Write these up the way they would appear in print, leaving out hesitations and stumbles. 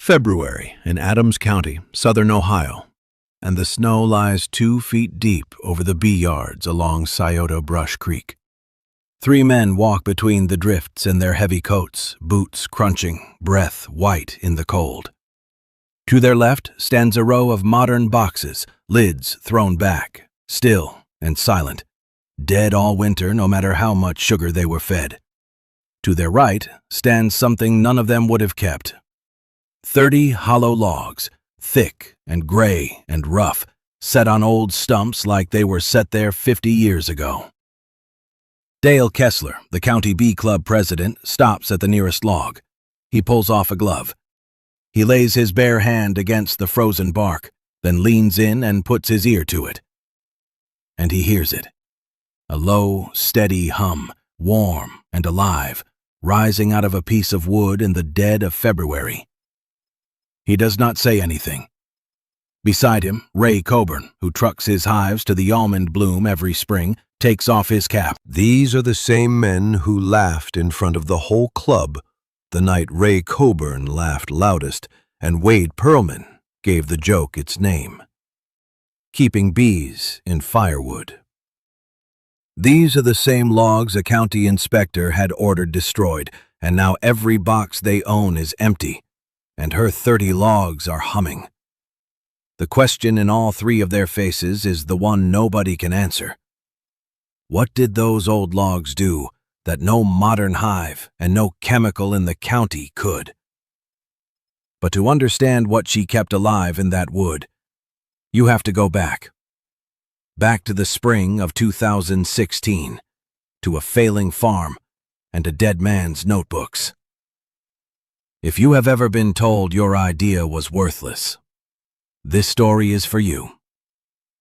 February in Adams County, southern Ohio, and the snow lies 2 feet deep over the bee yards along Scioto Brush Creek. 3 men walk between the drifts in their heavy coats, boots crunching, breath white in the cold. To their left stands a row of modern boxes, lids thrown back, still and silent, dead all winter no matter how much sugar they were fed. To their right stands something none of them would have kept. 30 hollow logs, thick and gray and rough, set on old stumps like they were set there 50 years ago. Dale Kessler, the county bee club president, stops at the nearest log. He pulls off a glove. He lays his bare hand against the frozen bark, then leans in and puts his ear to it. And he hears it. A low, steady hum, warm and alive, rising out of a piece of wood in the dead of February. He does not say anything. Beside him, Ray Coburn, who trucks his hives to the almond bloom every spring, takes off his cap. These are the same men who laughed in front of the whole club the night Ray Coburn laughed loudest and Wade Perlman gave the joke its name. Keeping bees in firewood. These are the same logs a county inspector had ordered destroyed, and now every box they own is empty, and her 30 logs are humming. The question in all 3 of their faces is the one nobody can answer. What did those old logs do that no modern hive and no chemical in the county could? But to understand what she kept alive in that wood, you have to go back. Back to the spring of 2016, to a failing farm and a dead man's notebooks. If you have ever been told your idea was worthless, this story is for you.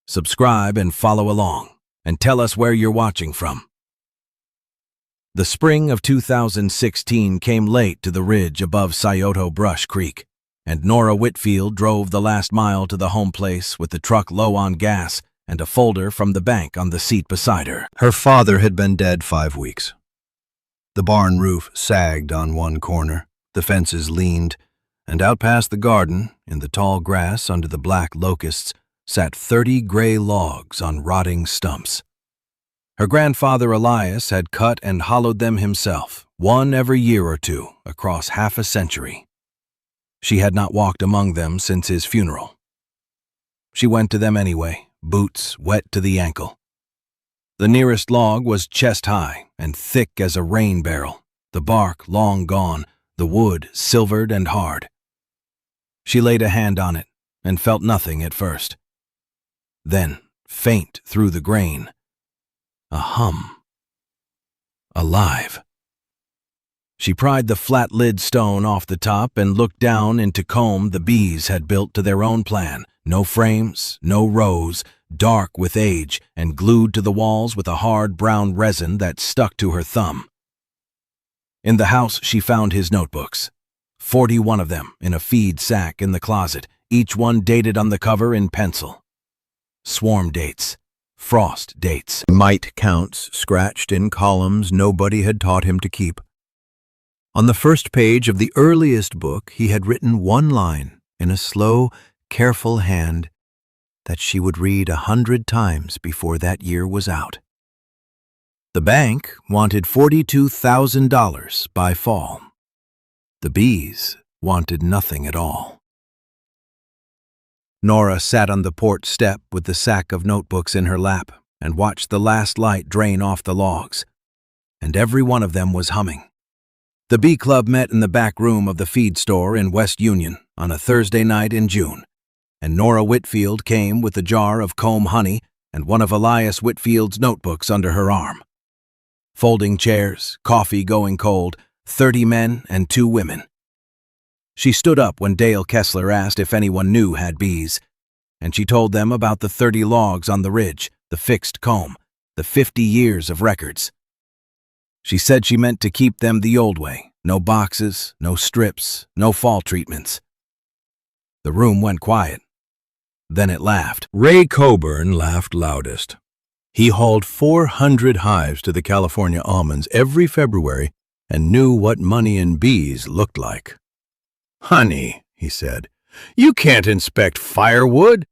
Subscribe and follow along, and tell us where you're watching from. The spring of 2016 came late to the ridge above Scioto Brush Creek, and Nora Whitfield drove the last mile to the home place with the truck low on gas and a folder from the bank on the seat beside her. Her father had been dead 5 weeks. The barn roof sagged on one corner, the fences leaned, and out past the garden, in the tall grass under the black locusts, sat 30 gray logs on rotting stumps. Her grandfather Elias had cut and hollowed them himself, one every year or two, across half a century. She had not walked among them since his funeral. She went to them anyway, boots wet to the ankle. The nearest log was chest high and thick as a rain barrel, the bark long gone, the wood silvered and hard. She laid a hand on it and felt nothing at first. Then, faint through the grain, a hum. Alive. She pried the flat lid stone off the top and looked down into comb the bees had built to their own plan. No frames, no rows, dark with age and glued to the walls with a hard brown resin that stuck to her thumb. In the house she found his notebooks. 41 of them in a feed sack in the closet, each one dated on the cover in pencil. Swarm dates, frost dates, mite counts scratched in columns nobody had taught him to keep. On the first page of the earliest book he had written one line in a slow, careful hand that she would read 100 times before that year was out. The bank wanted $42,000 by fall. The bees wanted nothing at all. Nora sat on the porch step with the sack of notebooks in her lap and watched the last light drain off the logs, and every one of them was humming. The bee club met in the back room of the feed store in West Union on a Thursday night in June, and Nora Whitfield came with a jar of comb honey and one of Elias Whitfield's notebooks under her arm. Folding chairs, coffee going cold, 30 men and 2 women. She stood up when Dale Kessler asked if anyone new had bees, and she told them about the 30 logs on the ridge, the fixed comb, the 50 years of records. She said she meant to keep them the old way, no boxes, no strips, no fall treatments. The room went quiet. Then it laughed. Ray Coburn laughed loudest. He hauled 400 hives to the California almonds every February and knew what money in bees looked like. "Honey," he said. "You can't inspect firewood.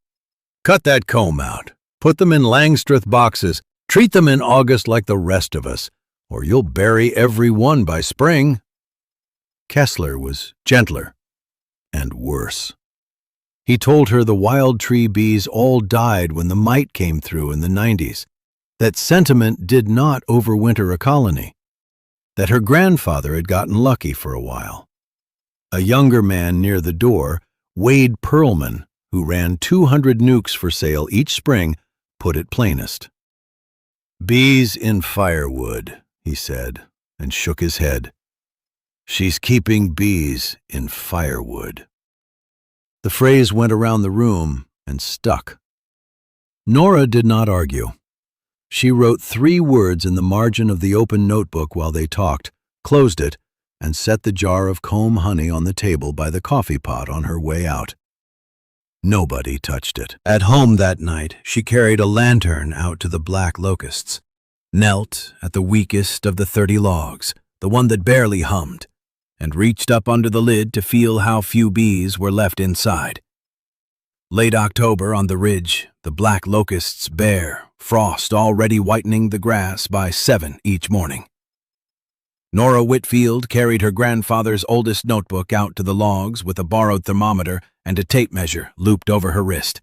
Cut that comb out. Put them in Langstroth boxes. Treat them in August like the rest of us, or you'll bury every one by spring." Kessler was gentler and worse. He told her the wild tree bees all died when the mite came through in the 90s, that sentiment did not overwinter a colony, that her grandfather had gotten lucky for a while. A younger man near the door, Wade Perlman, who ran 200 nukes for sale each spring, put it plainest. "Bees in firewood," he said, and shook his head. "She's keeping bees in firewood." The phrase went around the room and stuck. Nora did not argue. She wrote 3 words in the margin of the open notebook while they talked, closed it, and set the jar of comb honey on the table by the coffee pot on her way out. Nobody touched it. At home that night, she carried a lantern out to the black locusts, knelt at the weakest of the 30 logs, the one that barely hummed, and reached up under the lid to feel how few bees were left inside. Late October on the ridge, the black locusts bare, frost already whitening the grass by 7 each morning. Nora Whitfield carried her grandfather's oldest notebook out to the logs with a borrowed thermometer and a tape measure looped over her wrist.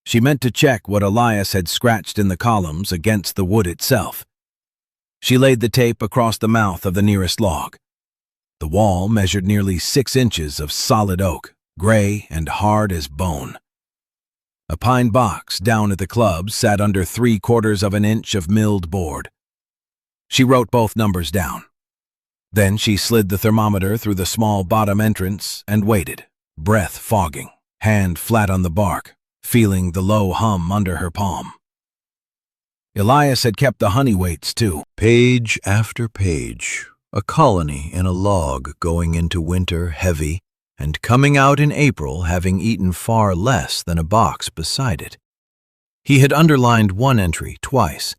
She meant to check what Elias had scratched in the columns against the wood itself. She laid the tape across the mouth of the nearest log. The wall measured nearly 6 inches of solid oak, gray and hard as bone. A pine box down at the club sat under 3/4 of an inch of milled board. She wrote both numbers down. Then she slid the thermometer through the small bottom entrance and waited, breath fogging, hand flat on the bark, feeling the low hum under her palm. Elias had kept the honey weights too. Page after page, a colony in a log going into winter heavy and coming out in April having eaten far less than a box beside it. He had underlined one entry twice.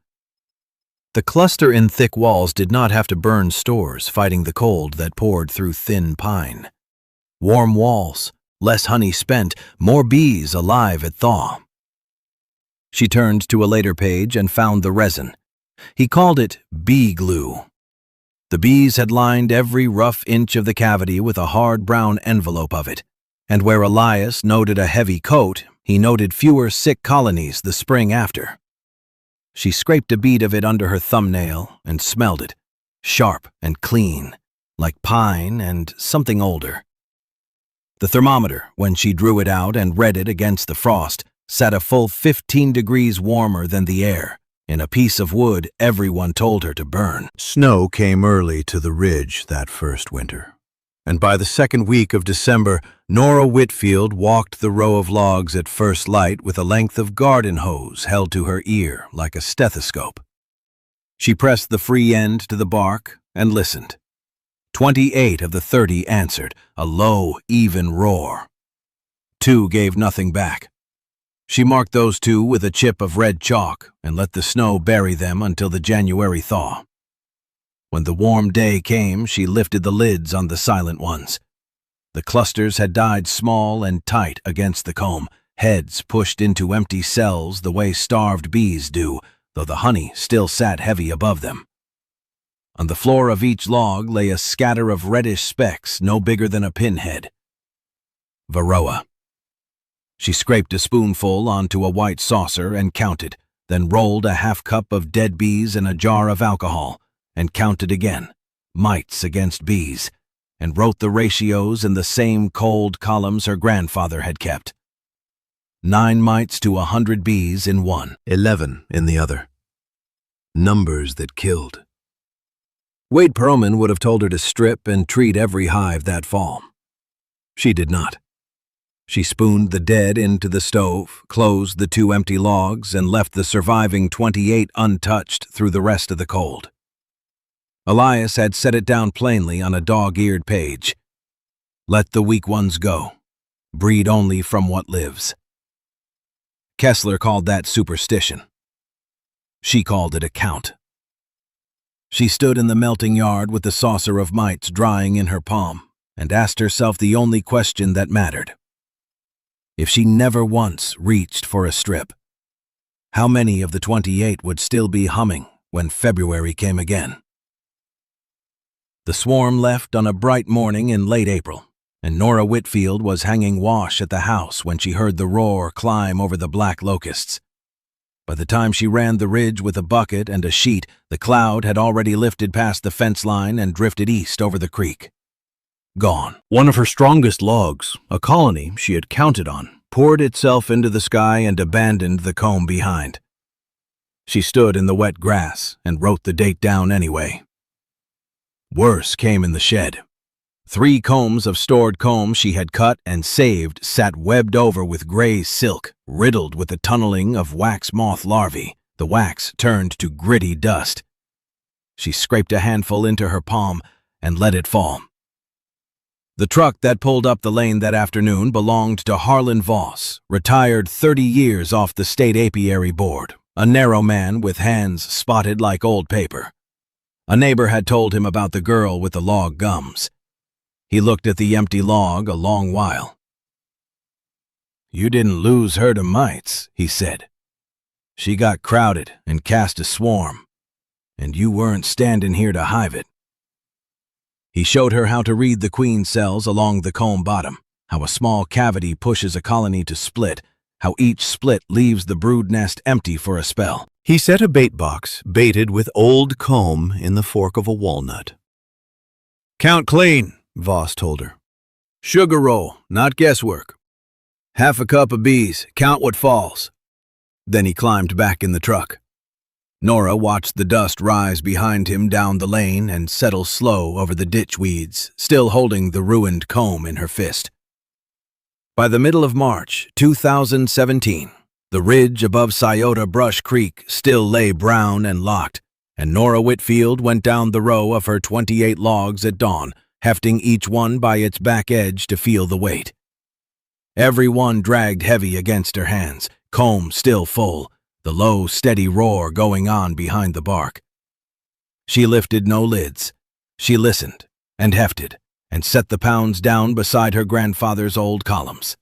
The cluster in thick walls did not have to burn stores fighting the cold that poured through thin pine. Warm walls, less honey spent, more bees alive at thaw. She turned to a later page and found the resin. He called it bee glue. The bees had lined every rough inch of the cavity with a hard brown envelope of it, and where Elias noted a heavy coat, he noted fewer sick colonies the spring after. She scraped a bead of it under her thumbnail and smelled it, sharp and clean, like pine and something older. The thermometer, when she drew it out and read it against the frost, sat a full 15 degrees warmer than the air, in a piece of wood everyone told her to burn. Snow came early to the ridge that first winter, and by the second week of December, Nora Whitfield walked the row of logs at first light with a length of garden hose held to her ear like a stethoscope. She pressed the free end to the bark and listened. 28 of the 30 answered, a low, even roar. 2 gave nothing back. She marked those 2 with a chip of red chalk and let the snow bury them until the January thaw. When the warm day came, she lifted the lids on the silent ones. The clusters had died small and tight against the comb, heads pushed into empty cells the way starved bees do, though the honey still sat heavy above them. On the floor of each log lay a scatter of reddish specks no bigger than a pinhead. Varroa. She scraped a spoonful onto a white saucer and counted, then rolled a half-cup of dead bees in a jar of alcohol, and counted again, mites against bees, and wrote the ratios in the same cold columns her grandfather had kept. 9 mites to 100 bees in one, 11 in the other. Numbers that killed. Wade Perlman would have told her to strip and treat every hive that fall. She did not. She spooned the dead into the stove, closed the 2 empty logs, and left the surviving 28 untouched through the rest of the cold. Elias had set it down plainly on a dog-eared page. Let the weak ones go. Breed only from what lives. Kessler called that superstition. She called it a count. She stood in the melting yard with the saucer of mites drying in her palm, and asked herself the only question that mattered. If she never once reached for a strip, how many of the 28 would still be humming when February came again? The swarm left on a bright morning in late April, and Nora Whitfield was hanging wash at the house when she heard the roar climb over the black locusts. By the time she ran the ridge with a bucket and a sheet, the cloud had already lifted past the fence line and drifted east over the creek. Gone. One of her strongest logs, a colony she had counted on, poured itself into the sky and abandoned the comb behind. She stood in the wet grass and wrote the date down anyway. Worse came in the shed. 3 combs of stored comb she had cut and saved sat webbed over with gray silk, riddled with the tunneling of wax moth larvae. The wax turned to gritty dust. She scraped a handful into her palm and let it fall. The truck that pulled up the lane that afternoon belonged to Harlan Voss, retired 30 years off the state apiary board, a narrow man with hands spotted like old paper. A neighbor had told him about the girl with the log gums. He looked at the empty log a long while. "You didn't lose her to mites," he said. "She got crowded and cast a swarm, and you weren't standing here to hive it." He showed her how to read the queen cells along the comb bottom, how a small cavity pushes a colony to split, how each split leaves the brood nest empty for a spell. He set a bait box baited with old comb in the fork of a walnut. "Count clean," Voss told her. "Sugar roll, not guesswork. Half a cup of bees, count what falls." Then he climbed back in the truck. Nora watched the dust rise behind him down the lane and settle slow over the ditch weeds, still holding the ruined comb in her fist. By the middle of March 2017, the ridge above Scioto Brush Creek still lay brown and locked, and Nora Whitfield went down the row of her 28 logs at dawn, hefting each one by its back edge to feel the weight. Every one dragged heavy against her hands, comb still full, the low, steady roar going on behind the bark. She lifted no lids. She listened and hefted and set the pounds down beside her grandfather's old columns.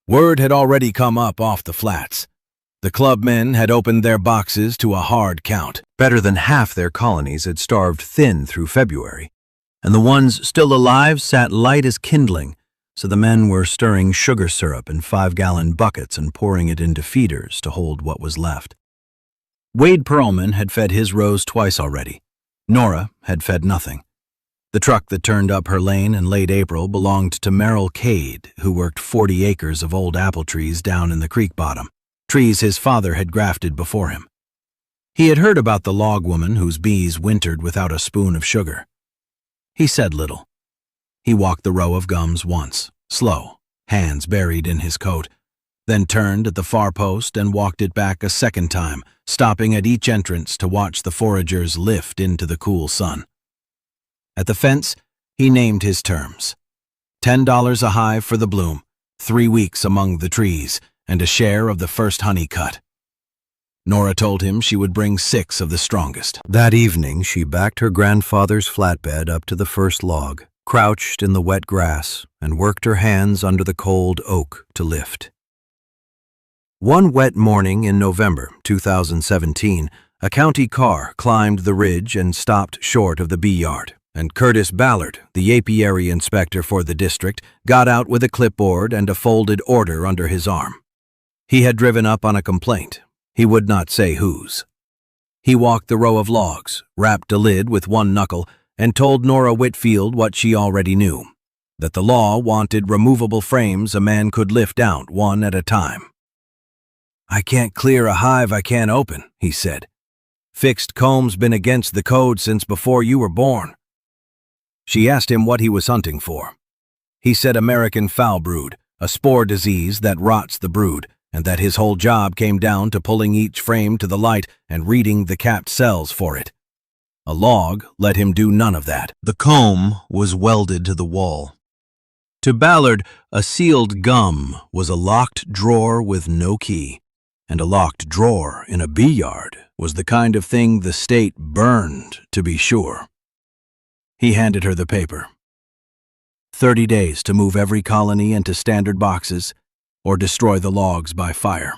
Word had already come up off the flats. The club men had opened their boxes to a hard count. Better than half their colonies had starved thin through February, and the ones still alive sat light as kindling, so the men were stirring sugar syrup in 5-gallon buckets and pouring it into feeders to hold what was left. Wade Perlman had fed his rows twice already. Nora had fed nothing. The truck that turned up her lane in late April belonged to Merrill Cade, who worked 40 acres of old apple trees down in the creek bottom, trees his father had grafted before him. He had heard about the log woman whose bees wintered without a spoon of sugar. He said little. He walked the row of gums once, slow, hands buried in his coat, then turned at the far post and walked it back a second time, stopping at each entrance to watch the foragers lift into the cool sun. At the fence, he named his terms. $10 a hive for the bloom, 3 weeks among the trees, and a share of the first honey cut. Nora told him she would bring 6 of the strongest. That evening, she backed her grandfather's flatbed up to the first log, crouched in the wet grass, and worked her hands under the cold oak to lift. One wet morning in November 2017, a county car climbed the ridge and stopped short of the bee yard, and Curtis Ballard, the apiary inspector for the district, got out with a clipboard and a folded order under his arm. He had driven up on a complaint. He would not say whose. He walked the row of logs, rapped a lid with one knuckle, and told Nora Whitfield what she already knew, that the law wanted removable frames a man could lift out one at a time. "I can't clear a hive I can't open," he said. "Fixed comb's been against the code since before you were born." She asked him what he was hunting for. He said American foul brood, a spore disease that rots the brood, and that his whole job came down to pulling each frame to the light and reading the capped cells for it. A log let him do none of that. The comb was welded to the wall. To Ballard, a sealed gum was a locked drawer with no key, and a locked drawer in a bee yard was the kind of thing the state burned, to be sure. He handed her the paper. 30 days to move every colony into standard boxes or destroy the logs by fire.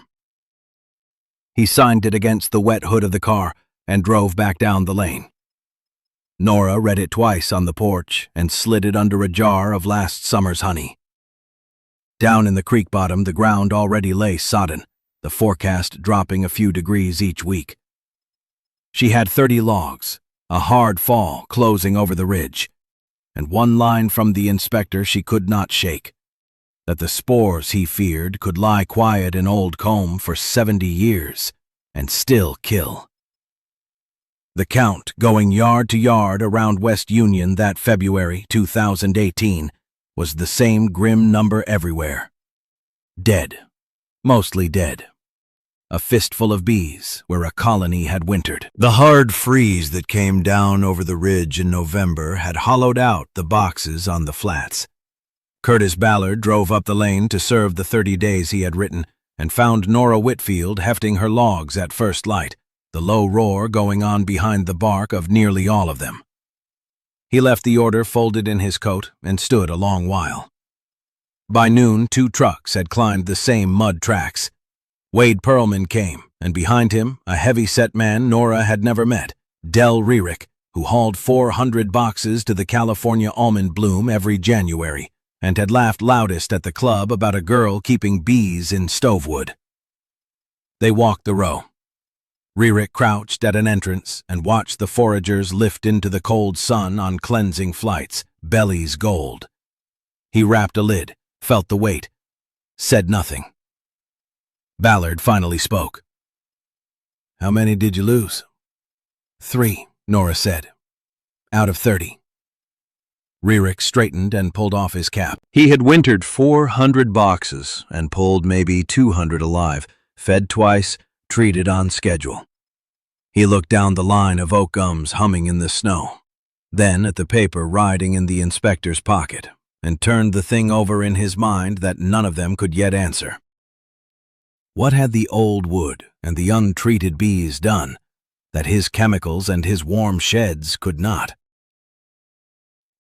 He signed it against the wet hood of the car and drove back down the lane. Nora read it twice on the porch and slid it under a jar of last summer's honey. Down in the creek bottom, the ground already lay sodden, the forecast dropping a few degrees each week. She had 30 logs, a hard fall closing over the ridge, and one line from the inspector she could not shake, that the spores, he feared, could lie quiet in Old Combe for 70 years and still kill. The count going yard to yard around West Union that February 2018 was the same grim number everywhere. Dead, mostly dead. A fistful of bees where a colony had wintered. The hard freeze that came down over the ridge in November had hollowed out the boxes on the flats. Curtis Ballard drove up the lane to serve the 30 days he had written and found Nora Whitfield hefting her logs at first light, the low roar going on behind the bark of nearly all of them. He left the order folded in his coat and stood a long while. By noon, 2 trucks had climbed the same mud tracks. Wade Pearlman came, and behind him, a heavy-set man Nora had never met, Del Rearick, who hauled 400 boxes to the California almond bloom every January, and had laughed loudest at the club about a girl keeping bees in stovewood. They walked the row. Rearick crouched at an entrance and watched the foragers lift into the cold sun on cleansing flights, bellies gold. He rapped a lid, felt the weight, said nothing. Ballard finally spoke. "How many did you lose?" 3, Nora said. "Out of 30. Rearick straightened and pulled off his cap. He had wintered 400 boxes and pulled maybe 200 alive, fed twice, treated on schedule. He looked down the line of oak gums humming in the snow, then at the paper riding in the inspector's pocket, and turned the thing over in his mind that none of them could yet answer. What had the old wood and the untreated bees done that his chemicals and his warm sheds could not?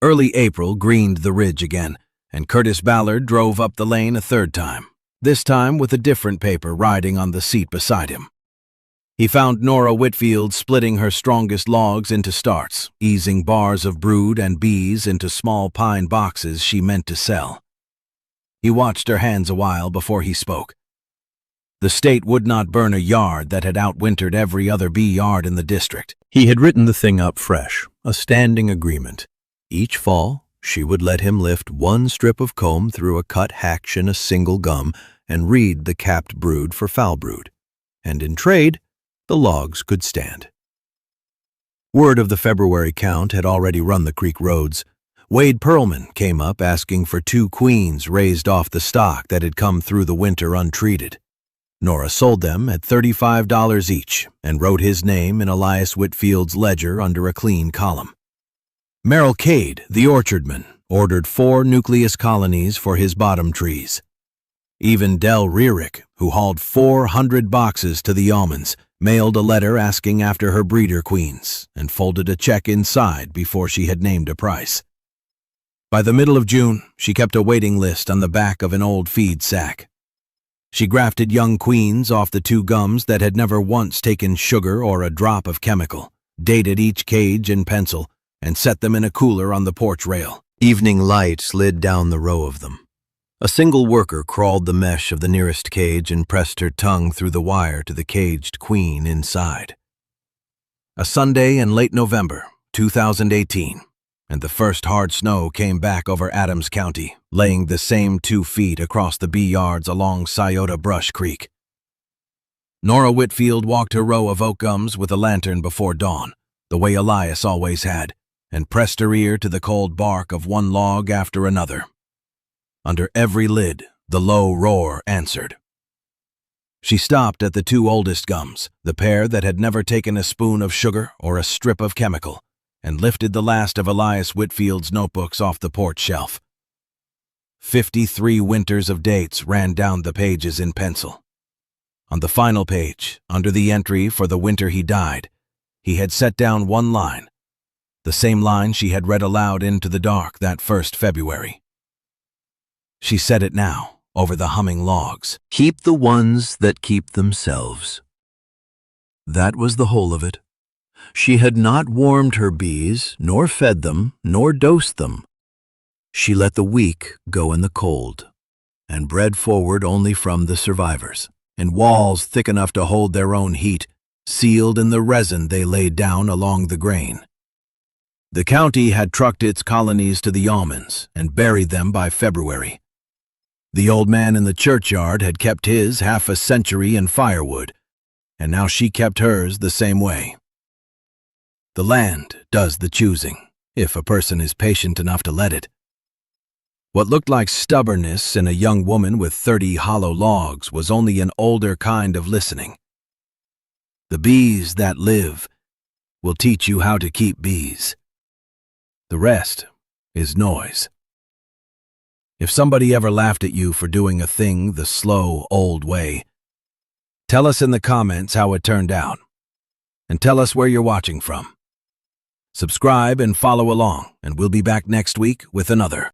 Early April greened the ridge again, and Curtis Ballard drove up the lane a third time, this time with a different paper riding on the seat beside him. He found Nora Whitfield splitting her strongest logs into starts, easing bars of brood and bees into small pine boxes she meant to sell. He watched her hands a while before he spoke. The state would not burn a yard that had outwintered every other bee yard in the district. He had written the thing up fresh, a standing agreement. Each fall, she would let him lift one strip of comb through a cut hatch in a single gum and read the capped brood for foul brood. And in trade, the logs could stand. Word of the February count had already run the creek roads. Wade Pearlman came up asking for 2 queens raised off the stock that had come through the winter untreated. Nora sold them at $35 each and wrote his name in Elias Whitfield's ledger under a clean column. Merrill Cade, the orchardman, ordered 4 nucleus colonies for his bottom trees. Even Del Rearick, who hauled 400 boxes to the almonds, mailed a letter asking after her breeder queens and folded a check inside before she had named a price. By the middle of June, she kept a waiting list on the back of an old feed sack. She grafted young queens off the 2 gums that had never once taken sugar or a drop of chemical, dated each cage in pencil, and set them in a cooler on the porch rail. Evening light slid down the row of them. A single worker crawled the mesh of the nearest cage and pressed her tongue through the wire to the caged queen inside. A Sunday in late November, 2018, and the first hard snow came back over Adams County, laying the same 2 feet across the bee yards along Scioto Brush Creek. Nora Whitfield walked her row of oak gums with a lantern before dawn, the way Elias always had, and pressed her ear to the cold bark of one log after another. Under every lid, the low roar answered. She stopped at the 2 oldest gums, the pair that had never taken a spoon of sugar or a strip of chemical, and lifted the last of Elias Whitfield's notebooks off the porch shelf. 53 winters of dates ran down the pages in pencil. On the final page, under the entry for the winter he died, he had set down one line, the same line she had read aloud into the dark that first February. She said it now, over the humming logs. Keep the ones that keep themselves. That was the whole of it. She had not warmed her bees, nor fed them, nor dosed them. She let the weak go in the cold, and bred forward only from the survivors, in walls thick enough to hold their own heat, sealed in the resin they laid down along the grain. The county had trucked its colonies to the almonds and buried them by February. The old man in the churchyard had kept his half a century in firewood, and now she kept hers the same way. The land does the choosing, if a person is patient enough to let it. What looked like stubbornness in a young woman with 30 hollow logs was only an older kind of listening. The bees that live will teach you how to keep bees. The rest is noise. If somebody ever laughed at you for doing a thing the slow, old way, tell us in the comments how it turned out, and tell us where you're watching from. Subscribe and follow along, and we'll be back next week with another.